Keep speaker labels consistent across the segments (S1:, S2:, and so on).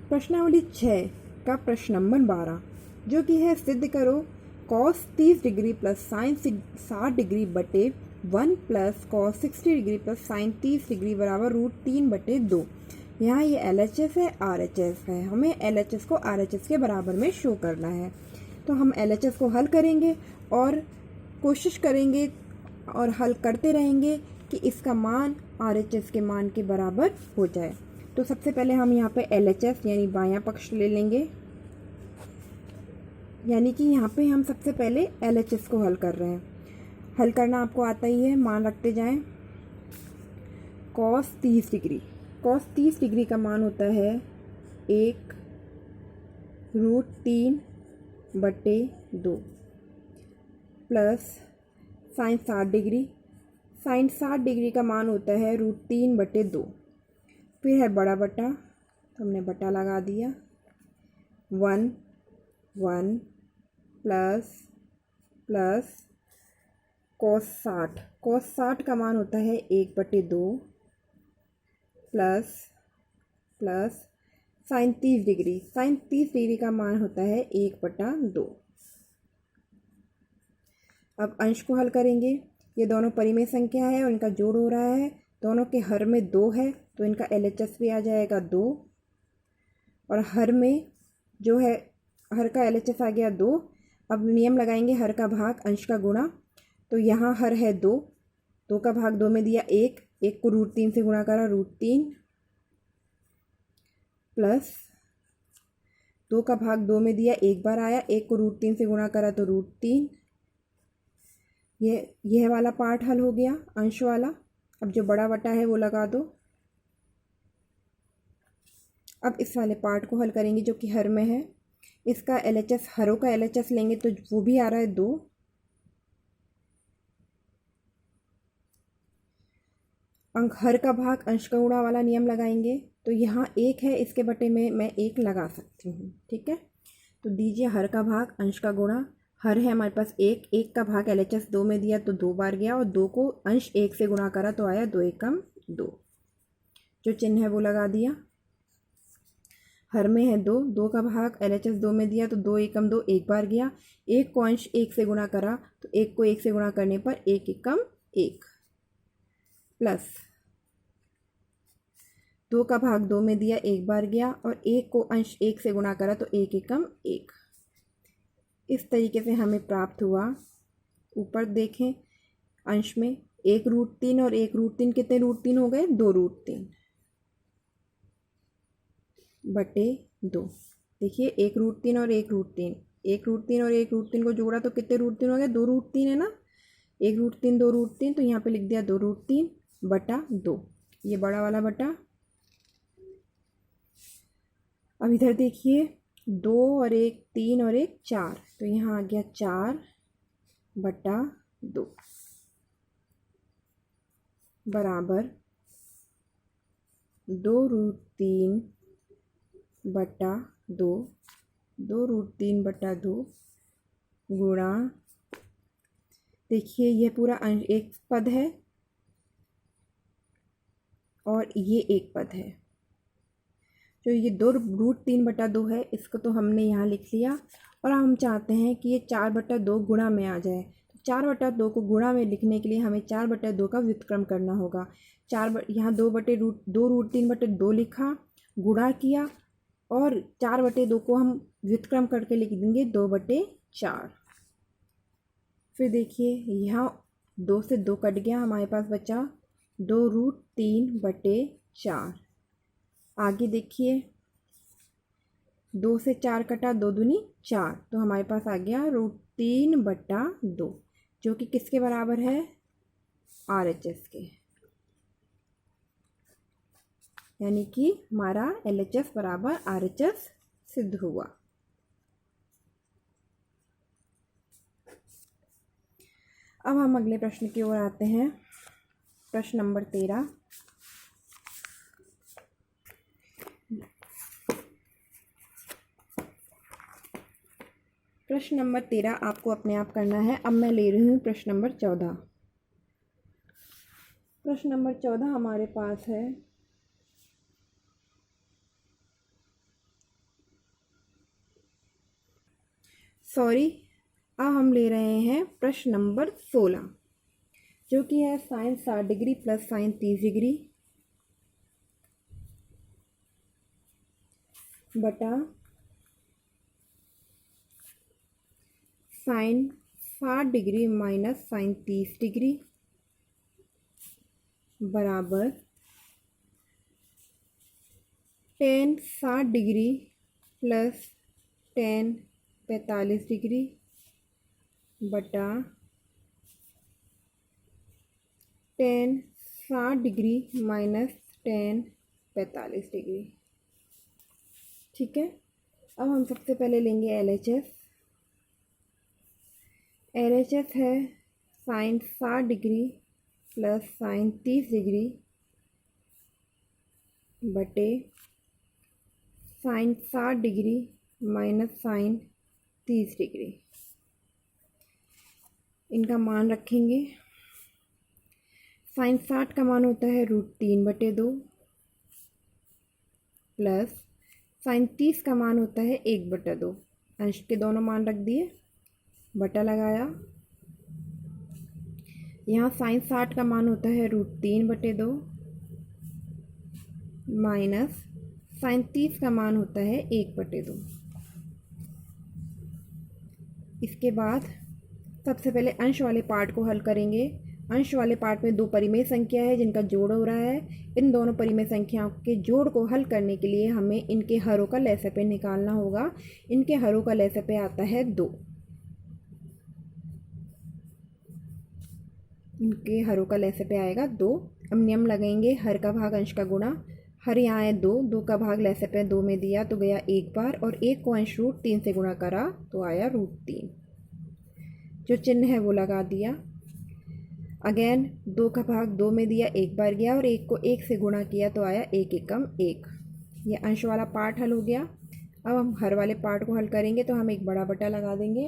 S1: प्रश्नावली 6 का प्रश्न नंबर 12 जो कि है सिद्ध करो cos 30 degree plus sine 60 degree बटे 1 plus cos 60 degree plus sine 30 degree बराबर √3/2। यहाँ ये LHS है, RHS है, हमें LHS को RHS के बराबर में शो करना है। तो हम LHS को हल करेंगे और कोशिश करेंगे और हल करते रहेंगे कि इसका मान RHS के मान के बराबर हो जाए। तो सबसे पहले हम यहाँ पे LHS यानी बायां पक्ष ले लेंगे, यानी कि यहाँ पे हम सबसे पहले LHS को हल कर रहे हैं। हल करना आपको आता ही है, मान रखते जाएं। cos 30 डिग्री, cos 30 डिग्री का मान होता है 1√3/2 plus sine 60 degree, sine 60 degree का मान होता है √3/2। फिर है बड़ा बटा, तो हमने बटा लगा दिया, 1 प्लस cos 60 का मान होता है 1/2 प्लस साइन 30 डिग्री का मान होता है 1/2। अब अंश को हल करेंगे। ये दोनों परिमेय संख्या है और इनका जोड़ हो रहा है, दोनों के हर में 2 है तो इनका LHS भी आ जाएगा 2, और हर में जो है हर का LHS आ गया 2। अब नियम लगाएंगे हर का भाग अंश का गुणा, तो यहाँ हर है 2, 2 का भाग 2 में दिया 1, 1 को √3 से गुणा करा √3 प्लस 2 का भाग 2 में दिया 1 बार आया, 1 को √3 से गुणा करा तो √3। यह वाला पार्ट हल हो गया अंश वाला। अब जो बड़ा बटा है वो लगा दो। अब इस वाले पार्ट को हल करेंगे जो कि हर में है। इसका LHS, हरों का LHS लेंगे तो वो भी आ रहा है 2। अंक हर का भाग अंश का गुणा वाला नियम लगाएंगे, तो यहाँ 1 है, इसके बटे में मैं 1 लगा सकती हूँ। ठीक है, तो दीजिए हर का भाग अंश का गुणा, हर है हमारे पास 1 का भाग LHS 2 में दिया तो 2 बार गया, और 2 को अंश 1 से गुणा करा तो आया 2 एकम 2। जो चिन्ह है वो लगा दिया। हर में है 2 का भाग LHS 2 में दिया तो 2 एकम 2, 1 बार गया, 1 को अंश 1 से गुणा करा तो 1 को 1 से गुणा करने पर 1 एकम 1 प्लस 2 का भाग 2 में दिया 1 बार गया, और 1 को अंश 1 से गुणा करा तो 1 एकम 1। इस तरीके से हमें प्राप्त हुआ। ऊपर देखें अंश में 1√3 और 1√3 कितने √3 हो गए? 2√3/2। देखिए 1√3 और 1√3, 1√3 और 1√3 को जोड़ा तो कितने √3 हो गए? 2√3 है ना। 1√3 2√3, तो यहाँ पे लिख दिया 2√3/2, ये बड़ा वाला बटा। अब इधर देखिए 2 और 1 3 और 1 4, तो यहाँ आ गया 4/2 बराबर 2√3/2, 2√3/2 गुणा, देखिए यह पूरा अंश एक पद है और ये एक पद है। जो ये 2√3/2 है इसको तो हमने यहाँ लिख लिया, और हम चाहते हैं कि ये 4/2 गुणा में आ जाए। तो 4/2 को गुणा में लिखने के लिए हमें 4/2 का व्युत्क्रम करना होगा। यहाँ 2√3/2 लिखा, गुणा किया, और 4/2 को हम व्युत्क्रम करके लिख देंगे 2/4। फिर देखिए यहाँ 2 से 2 कट गया, हमारे पास बचा 2√3/4। आगे देखिए 2 से 4 कटा, 2 दूनी 4, तो हमारे पास आ गया √3/2, जो कि किसके बराबर है? RHS के, यानी कि हमारा LHS बराबर RHS सिद्ध हुआ। अब हम अगले प्रश्न की ओर आते हैं। प्रश्न नंबर 13। प्रश्न नंबर 13 आपको अपने आप करना है। अब मैं ले रही हूँ प्रश्न नंबर 14। प्रश्न नंबर 14 हमारे पास है सॉरी, अब हम ले रहे हैं प्रश्न नंबर 16, जो कि है sine 60 degree plus sine 30 degree बटा sine 60 degree minus sine 30 degree बराबर tan 60 degree plus tan 45 degree बटा tan 60 degree minus tan 45 degree. ठीक है, अब हम सबसे पहले लेंगे LHS। LHS है sine 60 degree plus sine 30 degree बटे sine 60 degree minus sine 30 degree. इनका मान रखेंगे। साइन 60 का मान होता है √3/2 प्लस साइन 30 का मान होता है 1/2। अंश के दोनों मान रख दिए, बटा लगाया। यहाँ साइन 60 का मान होता है √3/2 माइनस साइन 30 का मान होता है 1/2। इसके बाद सबसे पहले अंश वाले पार्ट को हल करेंगे। अंश वाले पार्ट में दो परिमेय संख्या है जिनका जोड़ हो रहा है। इन दोनों परिमेय संख्याओं के जोड़ को हल करने के लिए हमें इनके हरों का लसागु निकालना होगा। इनके हरों का लसागु आता है 2। इनके हरों का लसागु आएगा 2। अब नियम लगाएंगे, हर का भाग अंश का गुणा। हर यहाँ है 2, 2 का भाग लसागु 2 में दिया तो गया 1 बार, और 1 को अंश √3 से गुणा करा तो आया √3। जो चिन्ह है वो लगा दिया। अगेन 2 का भाग 2 में दिया, 1 बार गया, और 1 को 1 से गुणा किया तो आया 1 एकम 1। ये अंश वाला पार्ट हल हो गया। अब हम हर वाले पार्ट को हल करेंगे तो हम एक बड़ा बटा लगा देंगे।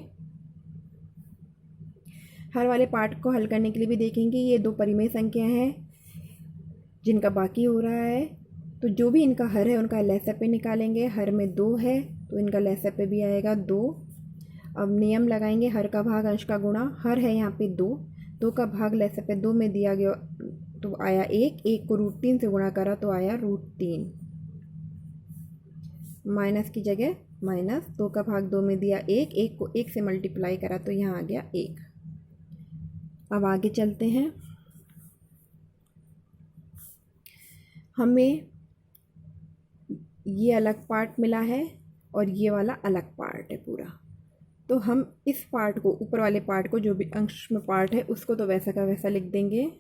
S1: हर वाले पार्ट को हल करने के लिए भी देखेंगे ये दो परिमेय संख्या हैं जिनका बाकी हो रहा है, तो जो भी इनका हर है उनका लसागु निकालेंगे। हर में 2 है तो इनका लसागु भी आएगा 2। अब नियम लगाएंगे, हर का भाग अंश का गुणा। हर है यहाँ पे 2, 2 का भाग लसागु 2 में दिया गया तो आया 1, 1 को √3 से गुणा करा तो आया √3। माइनस की जगह माइनस, 2 का भाग 2 में दिया 1, 1 को 1 से मल्टीप्लाई करा तो यहाँ आ गया 1। अब आगे चलते हैं। हमें ये अलग पार्ट मिला है और ये वाला अलग पार्ट है पूरा, तो हम इस पार्ट को, ऊपर वाले पार्ट को, जो भी अंश में पार्ट है उसको तो वैसा का वैसा लिख देंगे,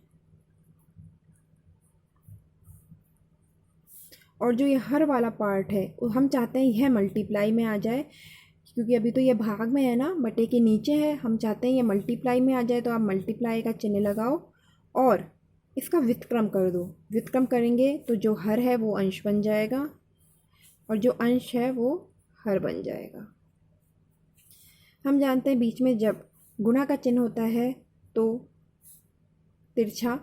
S1: और जो ये हर वाला पार्ट है वो हम चाहते हैं यह मल्टीप्लाई में आ जाए, क्योंकि अभी तो ये भाग में है ना, बटे के नीचे है। हम चाहते हैं ये मल्टीप्लाई में आ जाए, तो आप मल्टीप्लाई का चिन्ह लगाओ और इसका व्युत्क्रम कर दो। व्युत्क्रम करेंगे तो जो हर है वो अंश बन जाएगा और जो अंश है वो हर बन जाएगा। हम जानते हैं बीच में जब गुणा का चिन्ह होता है तो तिरछा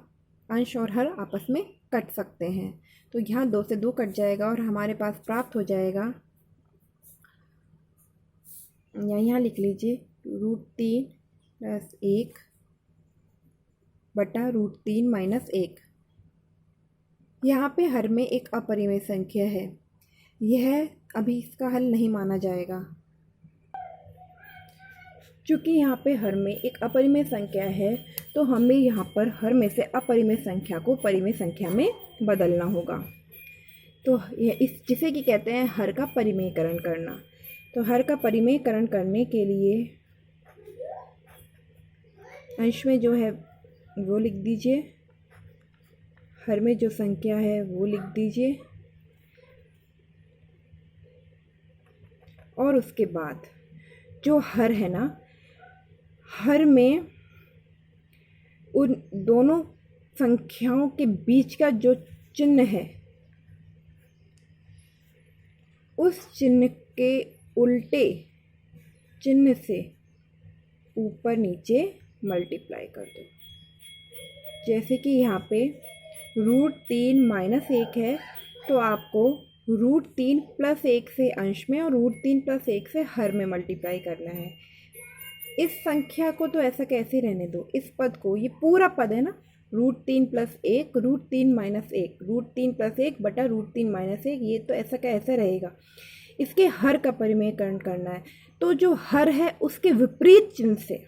S1: अंश और हर आपस में कट सकते हैं, तो यहाँ 2 से 2 कट जाएगा और हमारे पास प्राप्त हो जाएगा, या यहाँ लिख लीजिए √3 + 1 बटा √3 - 1। यहाँ पे हर में एक अपरिमेय संख्या है, यह अभी इसका हल नहीं माना जाएगा, क्योंकि यहाँ पे हर में एक अपरिमेय संख्या है तो हमें यहाँ पर हर में से अपरिमेय संख्या को परिमेय संख्या में बदलना होगा। तो यह इस जिसे कि कहते हैं हर का परिमेयकरण करना। तो हर का परिमेयकरण करने के लिए अंश में जो है वो लिख दीजिए, हर में जो संख्या है वो लिख दीजिए, और उसके बाद जो हर है ना, हर में उन दोनों संख्याओं के बीच का जो चिन्ह है उस चिन्ह के उल्टे चिन्ह से ऊपर नीचे मल्टीप्लाई कर दो। जैसे कि यहाँ पे √3 - 1 है तो आपको √3 + 1 से अंश में और √3 + 1 से हर में मल्टीप्लाई करना है। इस संख्या को तो ऐसा कैसे रहने दो, इस पद को, ये पूरा पद है ना, √3 + 1 √3 - 1 √3 + 1 बटा √3 - 1, ये तो ऐसा का ऐसा रहेगा। इसके हर का परिमेयकरण करना है, तो जो हर है उसके विपरीत चिन्ह से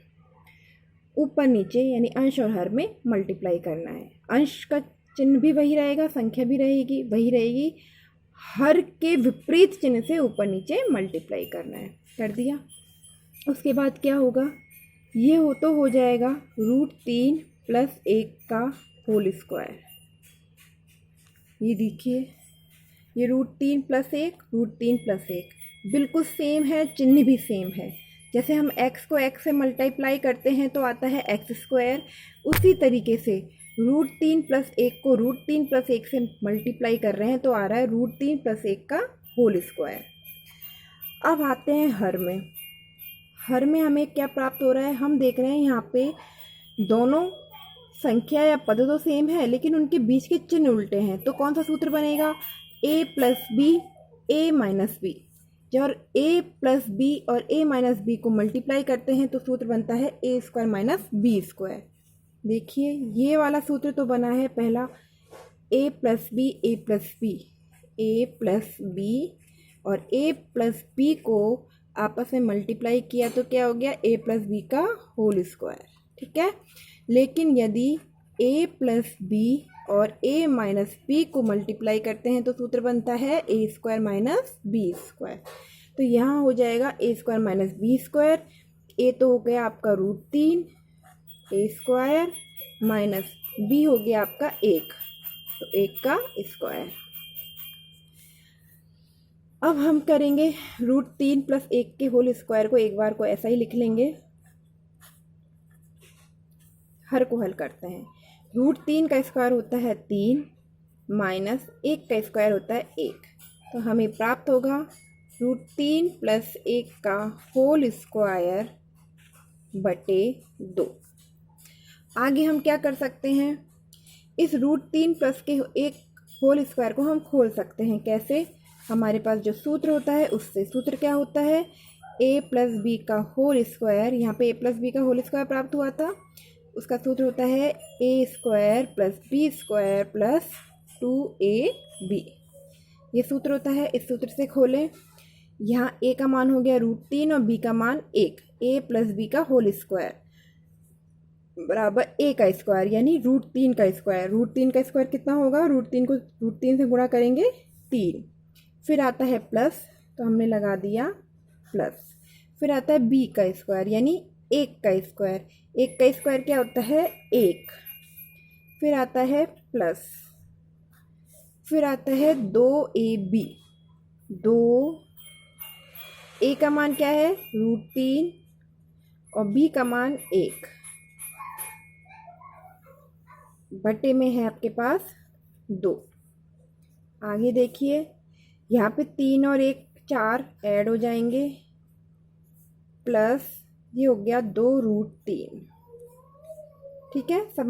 S1: ऊपर नीचे यानी अंश और हर में मल्टीप्लाई करना है। अंश का चिन्ह भी वही रहेगा, संख्या भी रहेगी वही रहेगी, हर के विपरीत चिन्ह से ऊपर नीचे मल्टीप्लाई करना है। कर दिया। उसके बाद क्या होगा, ये हो जाएगा √3 + 1 का होल स्क्वायर। ये देखिए, ये √3 + 1 √3 + 1 बिल्कुल सेम है, चिन्ह भी सेम है। जैसे हम x को x से मल्टीप्लाई करते हैं तो आता है x², उसी तरीके से √3 + 1 को √3 + 1 से मल्टीप्लाई कर रहे हैं तो आ रहा है √3 + 1 का होल स्क्वायर। अब आते हैं हर में। हर में हमें क्या प्राप्त हो रहा है, हम देख रहे हैं यहाँ पे दोनों संख्या या पद तो सेम है लेकिन उनके बीच के चिन्ह उल्टे हैं, तो कौन सा सूत्र बनेगा, a + b a - b। जब a + b और a - b को मल्टीप्लाई करते हैं तो सूत्र बनता है a² - b²। देखिए ये वाला सूत्र तो बना है पहला, a + b a + b, a + b और a + b को आपस में मल्टीप्लाई किया तो क्या हो गया, a + b का होल स्क्वायर। ठीक है, लेकिन यदि a + b और a - b को मल्टीप्लाई करते हैं तो सूत्र बनता है a² - b²। तो यहाँ हो जाएगा a² - b²। a तो हो गया आपका √3, a² माइनस b हो गया आपका 1, तो 1 का स्क्वायर। अब हम करेंगे √3 + 1 के होल स्क्वायर को, एक बार को ऐसा ही लिख लेंगे। हर को हल करते हैं, √3 का स्क्वायर होता है 3 माइनस 1 का स्क्वायर होता है 1, तो हमें प्राप्त होगा √3 + 1 का होल स्क्वायर बटे 2। आगे हम क्या कर सकते हैं, इस √3 + के 1 होल स्क्वायर को हम खोल सकते हैं। कैसे, हमारे पास जो सूत्र होता है उससे, सूत्र क्या होता है, a + b का होल स्क्वायर, यहाँ पे a + b का होल स्क्वायर प्राप्त हुआ था, उसका सूत्र होता है a² + b² + 2ab। ये सूत्र होता है, इस सूत्र से खोलें। यहाँ a का मान हो गया √3 और b का मान 1, a + b का होल स्क्वायर बराबर a का स्क्वायर यानी √3 का स्क्वायर। √3 का स्क्वायर कितना होगा, √3 को √3 से गुणा करेंगे 3, फिर आता है प्लस, तो हमने लगा दिया प्लस, फिर आता है b का स्क्वायर यानी 1 का स्क्वायर। 1 का स्क्वायर क्या होता है, 1, फिर आता है प्लस, फिर आता है 2ab, 2, a का मान क्या है √3 और b का मान 1 बटे में है आपके पास 2। आगे देखिए, यहाँ पे 3 और 1 4 ऐड हो जाएंगे, प्लस ये हो गया 2√3। ठीक है, सब